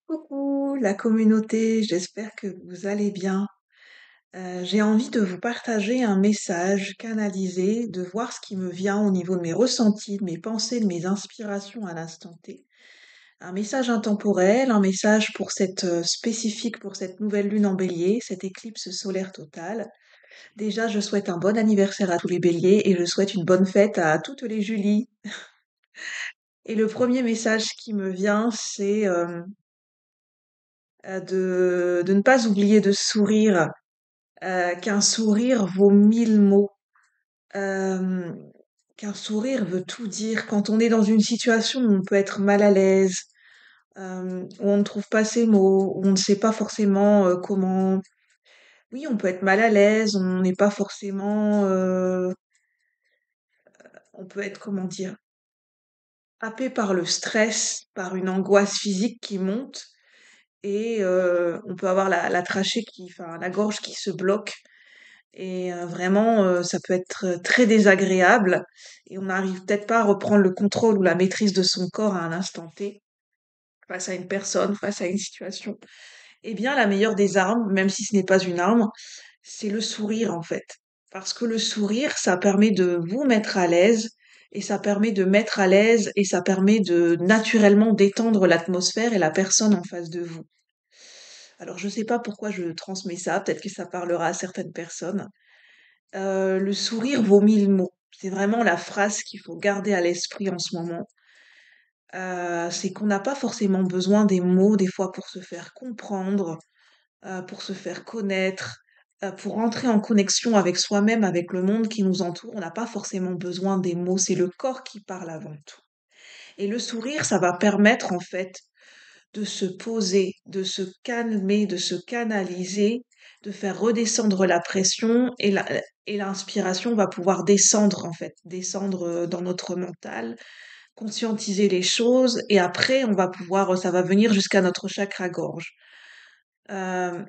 Coucou la communauté, j'espère que vous allez bien. J'ai envie de vous partager un message canalisé, de voir ce qui me vient au niveau de mes ressentis, de mes pensées, de mes inspirations à l'instant T. Un message intemporel, un message pour cette spécifique pour cette nouvelle lune en bélier, cette éclipse solaire totale. Déjà, je souhaite un bon anniversaire à tous les béliers et je souhaite une bonne fête à toutes les Julie. Et le premier message qui me vient, c'est de ne pas oublier de sourire, qu'un sourire vaut 1000 mots, euh, qu'un sourire veut tout dire. Quand on est dans une situation où on peut être mal à l'aise, où on ne trouve pas ses mots, où on ne sait pas forcément comment... Oui, on peut être mal à l'aise, on n'est pas forcément... on peut être, comment dire, happé par le stress, par une angoisse physique qui monte, et on peut avoir la trachée enfin, la gorge qui se bloque. Et vraiment, ça peut être très désagréable et on n'arrive peut-être pas à reprendre le contrôle ou la maîtrise de son corps à un instant T, face à une personne, face à une situation. Eh bien, la meilleure des armes, même si ce n'est pas une arme, c'est le sourire en fait. Parce que le sourire, ça permet de vous mettre à l'aise et ça permet de mettre à l'aise et ça permet de naturellement détendre l'atmosphère et la personne en face de vous. Alors, je sais pas pourquoi je transmets ça, peut-être que ça parlera à certaines personnes. Le sourire vaut 1000 mots. C'est vraiment la phrase qu'il faut garder à l'esprit en ce moment. C'est qu'on n'a pas forcément besoin des mots des fois pour se faire comprendre, pour se faire connaître, pour entrer en connexion avec soi-même, avec le monde qui nous entoure. On n'a pas forcément besoin des mots, c'est le corps qui parle avant tout. Et le sourire, ça va permettre en fait de se poser, de se calmer, de se canaliser, de faire redescendre la pression et l'inspiration va pouvoir descendre en fait, descendre dans notre mental, conscientiser les choses et après on va pouvoir, ça va venir jusqu'à notre chakra gorge. Euh,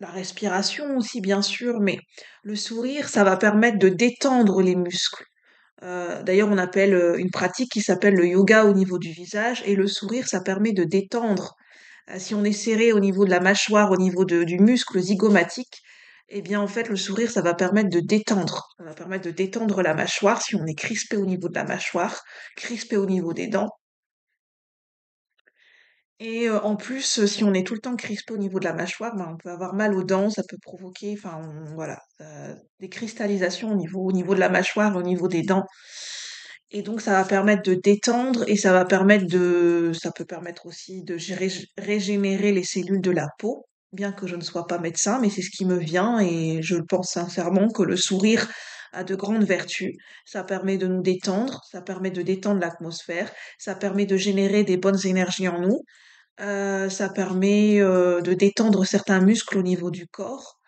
la respiration aussi bien sûr, mais le sourire, ça va permettre de détendre les muscles. D'ailleurs, on appelle une pratique qui s'appelle le yoga au niveau du visage et le sourire, ça permet de détendre. Si on est serré au niveau de la mâchoire, au niveau du muscle zygomatique, eh bien en fait le sourire, ça va permettre de détendre. Ça va permettre de détendre la mâchoire si on est crispé au niveau de la mâchoire, crispé au niveau des dents. Et en plus, si on est tout le temps crispé au niveau de la mâchoire, ben, on peut avoir mal aux dents, ça peut provoquer, enfin voilà, des cristallisations au niveau de la mâchoire, au niveau des dents. Et donc ça va permettre de détendre et ça peut permettre aussi de régénérer les cellules de la peau, bien que je ne sois pas médecin, mais c'est ce qui me vient et je pense sincèrement que le sourire a de grandes vertus. Ça permet de nous détendre, ça permet de détendre l'atmosphère, ça permet de générer des bonnes énergies en nous. Ça permet, de détendre certains muscles au niveau du corps.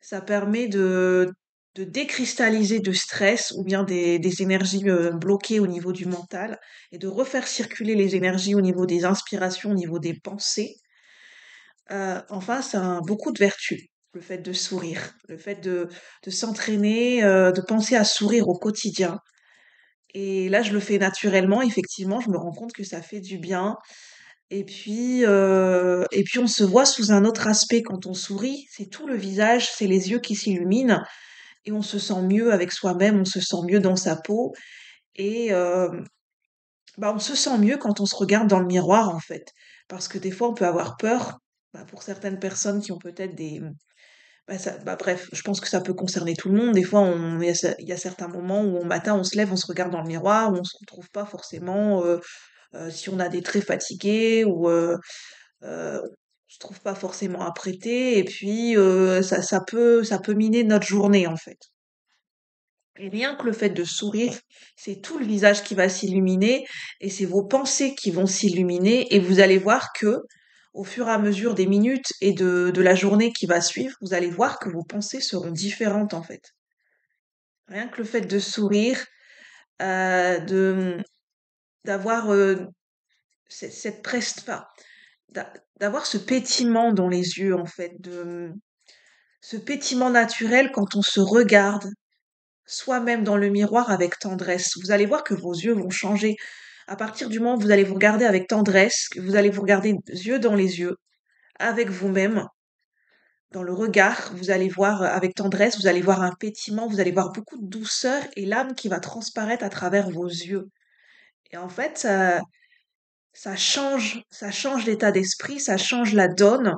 Ça permet de décristalliser du stress ou bien des énergies, bloquées au niveau du mental et de refaire circuler les énergies au niveau des inspirations, au niveau des pensées. Enfin, ça a beaucoup de vertus, le fait de sourire, le fait de s'entraîner, de penser à sourire au quotidien. Et là, je le fais naturellement, effectivement, je me rends compte que ça fait du bien. Et puis on se voit sous un autre aspect quand on sourit. C'est tout le visage, c'est les yeux qui s'illuminent et on se sent mieux avec soi-même, on se sent mieux dans sa peau et bah, on se sent mieux quand on se regarde dans le miroir en fait. Parce que des fois on peut avoir peur, bah, pour certaines personnes qui ont peut-être bref, je pense que ça peut concerner tout le monde. Des fois, il y a certains moments où au matin, on se lève, on se regarde dans le miroir, où on se retrouve pas forcément, si on a des traits fatigués ou on se trouve pas forcément apprêté et puis ça peut miner notre journée en fait. Et rien que le fait de sourire, c'est tout le visage qui va s'illuminer et c'est vos pensées qui vont s'illuminer et vous allez voir que au fur et à mesure des minutes et de la journée qui va suivre, vous allez voir que vos pensées seront différentes en fait. Rien que le fait de sourire, de d'avoir cette enfin, d'avoir ce pétillement dans les yeux en fait, ce pétillement naturel quand on se regarde soi-même dans le miroir avec tendresse. Vous allez voir que vos yeux vont changer. À partir du moment où vous allez vous regarder avec tendresse, que vous allez vous regarder yeux dans les yeux, avec vous-même, dans le regard, vous allez voir avec tendresse, vous allez voir un pétillement, vous allez voir beaucoup de douceur et l'âme qui va transparaître à travers vos yeux. Et en fait, ça change l'état d'esprit, ça change la donne.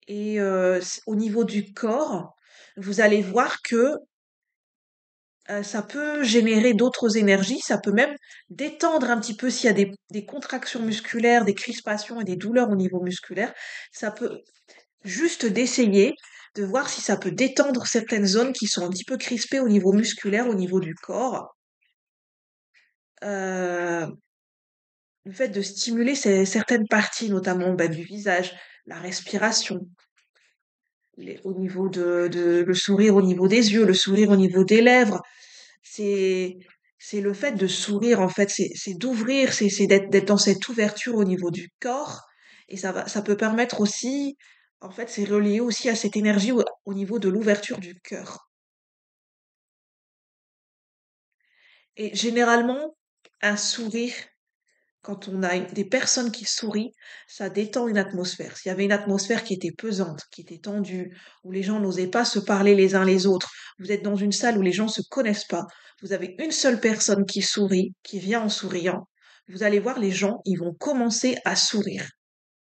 Et au niveau du corps, vous allez voir que ça peut générer d'autres énergies, ça peut même détendre un petit peu s'il y a des contractions musculaires, des crispations et des douleurs au niveau musculaire. Ça peut juste d'essayer de voir si ça peut détendre certaines zones qui sont un petit peu crispées au niveau musculaire, au niveau du corps. Euh, le fait de stimuler certaines parties, notamment bah, du visage, la respiration, au niveau le sourire au niveau des yeux, le sourire au niveau des lèvres. C'est, c'est le fait de sourire, en fait, c'est d'ouvrir, c'est d'être dans cette ouverture au niveau du corps. Et ça peut permettre aussi, en fait, c'est relié aussi à cette énergie au niveau de l'ouverture du cœur. Et généralement, un sourire, quand on a des personnes qui sourient, ça détend une atmosphère. S'il y avait une atmosphère qui était pesante, qui était tendue, où les gens n'osaient pas se parler les uns les autres, vous êtes dans une salle où les gens se connaissent pas, vous avez une seule personne qui sourit, qui vient en souriant, vous allez voir les gens, ils vont commencer à sourire.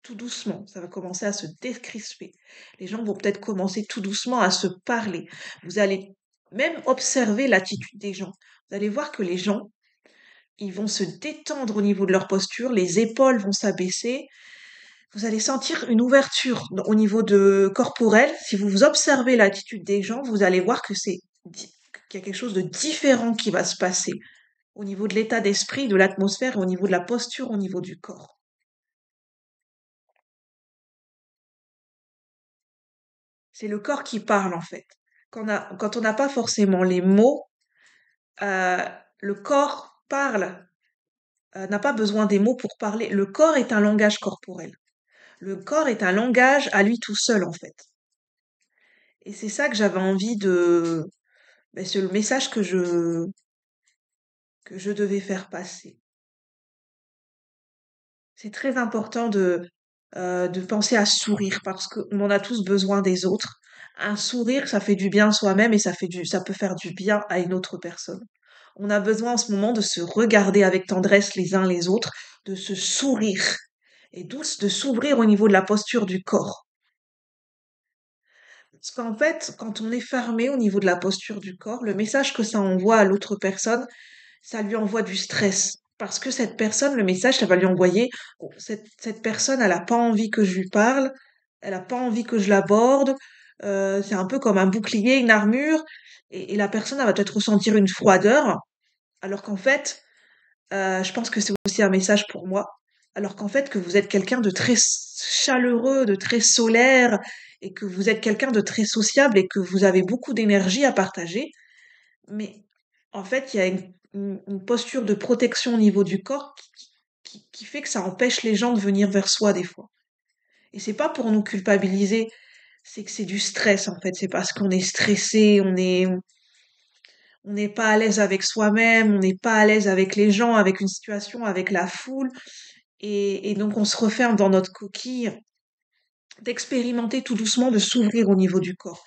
Tout doucement, ça va commencer à se décrisper. Les gens vont peut-être commencer tout doucement à se parler. Vous allez même observer l'attitude des gens. Vous allez voir que les gens, ils vont se détendre au niveau de leur posture, les épaules vont s'abaisser. Vous allez sentir une ouverture au niveau de corporel. Si vous observez l'attitude des gens, vous allez voir que qu'il y a quelque chose de différent qui va se passer au niveau de l'état d'esprit, de l'atmosphère, au niveau de la posture, au niveau du corps. C'est le corps qui parle en fait. Quand on n'a pas forcément les mots, euh, le corps parle, n'a pas besoin des mots pour parler. Le corps est un langage corporel. Le corps est un langage à lui tout seul, en fait. Et c'est ça que j'avais envie ben, c'est le message que je devais faire passer. C'est très important de penser à sourire parce qu'on en a tous besoin des autres. Un sourire, ça fait du bien à soi-même et ça peut faire du bien à une autre personne. On a besoin en ce moment de se regarder avec tendresse les uns les autres, de se sourire et douce, de s'ouvrir au niveau de la posture du corps. Parce qu'en fait, quand on est fermé au niveau de la posture du corps, le message que ça envoie à l'autre personne, ça lui envoie du stress. Parce que cette personne, le message, ça va lui envoyer, oh, cette personne, elle a pas envie que je lui parle, elle a pas envie que je l'aborde, c'est un peu comme un bouclier, une armure, et la personne, elle va peut-être ressentir une froideur, alors qu'en fait, je pense que c'est aussi un message pour moi. Alors qu'en fait, que vous êtes quelqu'un de très chaleureux, de très solaire, et que vous êtes quelqu'un de très sociable et que vous avez beaucoup d'énergie à partager. Mais en fait, il y a une posture de protection au niveau du corps qui fait que ça empêche les gens de venir vers soi des fois. Et c'est pas pour nous culpabiliser, c'est que c'est du stress en fait. C'est parce qu'on est stressé, on n'est pas à l'aise avec soi-même, on n'est pas à l'aise avec les gens, avec une situation, avec la foule. Et donc on se referme dans notre coquille, d'expérimenter tout doucement, de s'ouvrir au niveau du corps,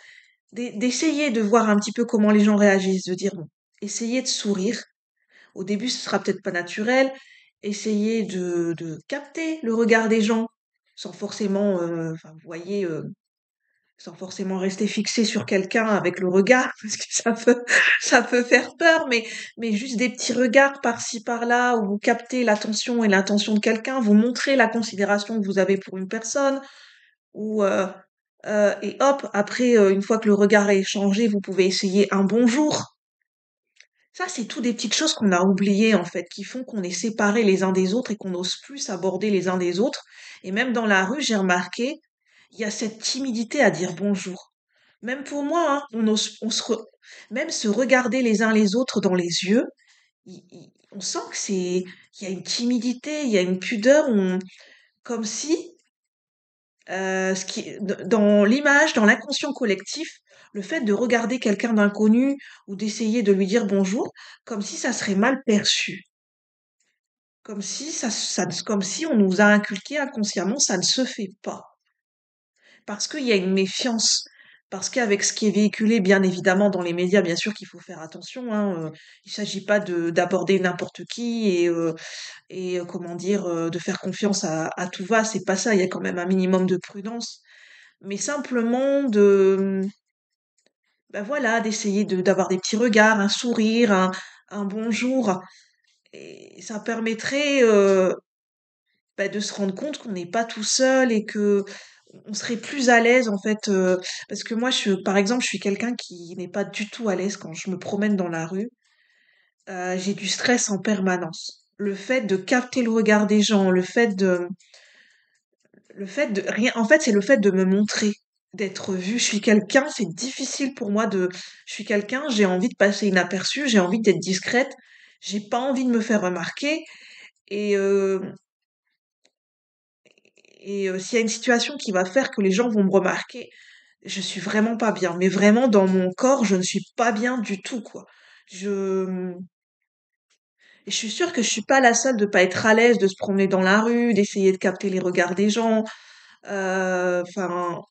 d'essayer de voir un petit peu comment les gens réagissent, de dire bon, essayez de sourire. Au début, ce sera peut-être pas naturel. Essayez de capter le regard des gens sans forcément, enfin, vous voyez, sans forcément rester fixé sur quelqu'un avec le regard, parce que ça peut faire peur, mais juste des petits regards par-ci par-là où vous captez l'attention et l'intention de quelqu'un, vous montrez la considération que vous avez pour une personne, ou et hop, après, une fois que le regard est échangé, vous pouvez essayer un bonjour. Ça, c'est tout des petites choses qu'on a oubliées en fait, qui font qu'on est séparés les uns des autres et qu'on n'ose plus s'aborder les uns des autres. Et même dans la rue, j'ai remarqué, il y a cette timidité à dire bonjour. Même pour moi, hein, même se regarder les uns les autres dans les yeux, on sent que il y a une timidité, il y a une pudeur, comme si dans l'image, dans l'inconscient collectif, le fait de regarder quelqu'un d'inconnu ou d'essayer de lui dire bonjour, comme si ça serait mal perçu. comme si on nous a inculqué inconsciemment, ça ne se fait pas. Parce qu'il y a une méfiance. Parce qu'avec ce qui est véhiculé, bien évidemment, dans les médias, bien sûr qu'il faut faire attention, hein, il s'agit pas d'aborder n'importe qui comment dire, de faire confiance à tout va, c'est pas ça, il y a quand même un minimum de prudence. Mais simplement bah voilà, d'essayer d'avoir des petits regards, un sourire, un bonjour, et ça permettrait, bah, de se rendre compte qu'on n'est pas tout seul et que on serait plus à l'aise en fait, parce que moi par exemple, je suis quelqu'un qui n'est pas du tout à l'aise quand je me promène dans la rue. J'ai du stress en permanence. Le fait de capter le regard des gens, le fait de rien en fait, c'est le fait de me montrer, d'être vue. Je suis quelqu'un, c'est difficile pour moi je suis quelqu'un, j'ai envie de passer inaperçue, j'ai envie d'être discrète, j'ai pas envie de me faire remarquer et heu s'il y a une situation qui va faire que les gens vont me remarquer, je suis vraiment pas bien. Mais vraiment dans mon corps, je ne suis pas bien du tout, quoi. Je, et je suis sûre que je suis pas la seule de pas être à l'aise de se promener dans la rue, d'essayer de capter les regards des gens, enfin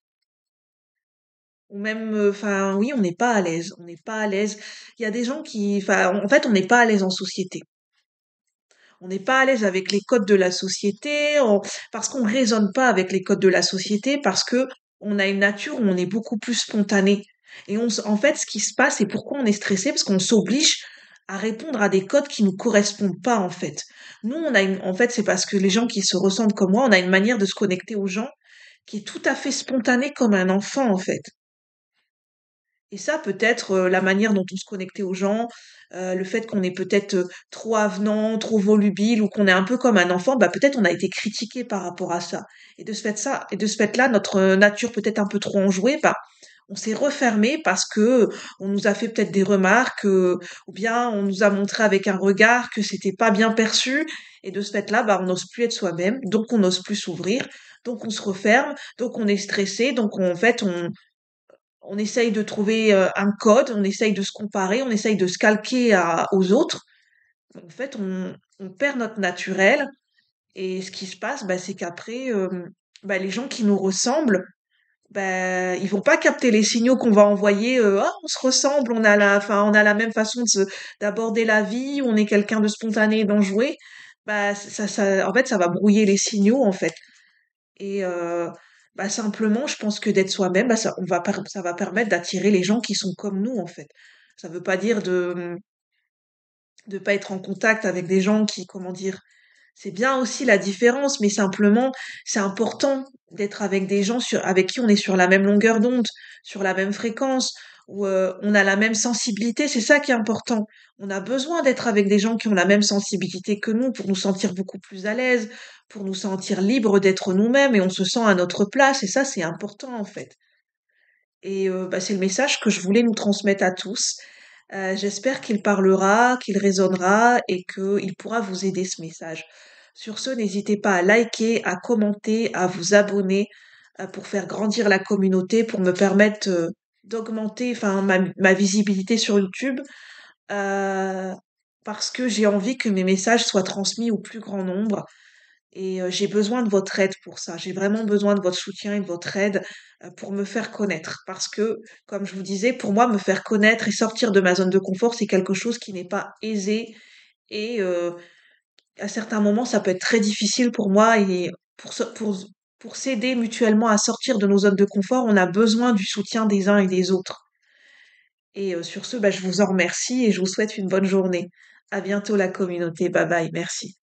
ou même, enfin oui, on n'est pas à l'aise, on n'est pas à l'aise. Il y a des gens en fait, on n'est pas à l'aise en société. On n'est pas à l'aise avec les codes de la société, parce qu'on raisonne pas avec les codes de la société, parce que on a une nature où on est beaucoup plus spontané. En fait, ce qui se passe et pourquoi on est stressé, parce qu'on s'oblige à répondre à des codes qui nous correspondent pas, en fait. Nous, en fait, c'est parce que les gens qui se ressentent comme moi, on a une manière de se connecter aux gens qui est tout à fait spontanée comme un enfant, en fait. Et ça, peut-être, la manière dont on se connectait aux gens, le fait qu'on est peut-être, trop avenant, trop volubile ou qu'on est un peu comme un enfant, bah, peut-être on a été critiqué par rapport à ça. Et de ce fait-là, notre, nature peut-être un peu trop enjouée, bah, on s'est refermé parce que, on nous a fait peut-être des remarques, ou bien on nous a montré avec un regard que c'était pas bien perçu et de ce fait-là, bah, on n'ose plus être soi-même, donc on n'ose plus s'ouvrir, donc on se referme, donc on est stressé, donc en fait on essaye de trouver, un code, on essaye de se comparer, on essaye de se calquer aux autres. En fait, on perd notre naturel et ce qui se passe, bah, c'est qu'après, bah, les gens qui nous ressemblent, bah, ils vont pas capter les signaux qu'on va envoyer, «Ah, on se ressemble, on a la même façon d'aborder la vie, on est quelqu'un de spontané et d'enjoué». Bah, en fait, ça va brouiller les signaux, en fait. Bah, simplement, je pense que d'être soi-même, bah, ça va permettre d'attirer les gens qui sont comme nous, en fait. Ça veut pas dire de pas être en contact avec des gens qui, comment dire? C'est bien aussi la différence, mais simplement, c'est important d'être avec des gens avec qui on est sur la même longueur d'onde, sur la même fréquence, où, on a la même sensibilité, c'est ça qui est important. On a besoin d'être avec des gens qui ont la même sensibilité que nous pour nous sentir beaucoup plus à l'aise, pour nous sentir libres d'être nous-mêmes et on se sent à notre place et ça, c'est important, en fait. Bah, c'est le message que je voulais nous transmettre à tous. J'espère qu'il parlera, qu'il résonnera et qu'il pourra vous aider ce message. Sur ce, n'hésitez pas à liker, à commenter, à vous abonner, pour faire grandir la communauté, pour me permettre, d'augmenter, enfin, ma visibilité sur YouTube, heu, parce que j'ai envie que mes messages soient transmis au plus grand nombre. J'ai besoin de votre aide pour ça. J'ai vraiment besoin de votre soutien et de votre aide, pour me faire connaître. Parce que, comme je vous disais, pour moi, me faire connaître et sortir de ma zone de confort, c'est quelque chose qui n'est pas aisé et à certains moments, ça peut être très difficile pour moi et pour s'aider mutuellement à sortir de nos zones de confort, on a besoin du soutien des uns et des autres. Sur ce, bah, je vous en remercie et je vous souhaite une bonne journée. À bientôt la communauté. Bye bye, merci.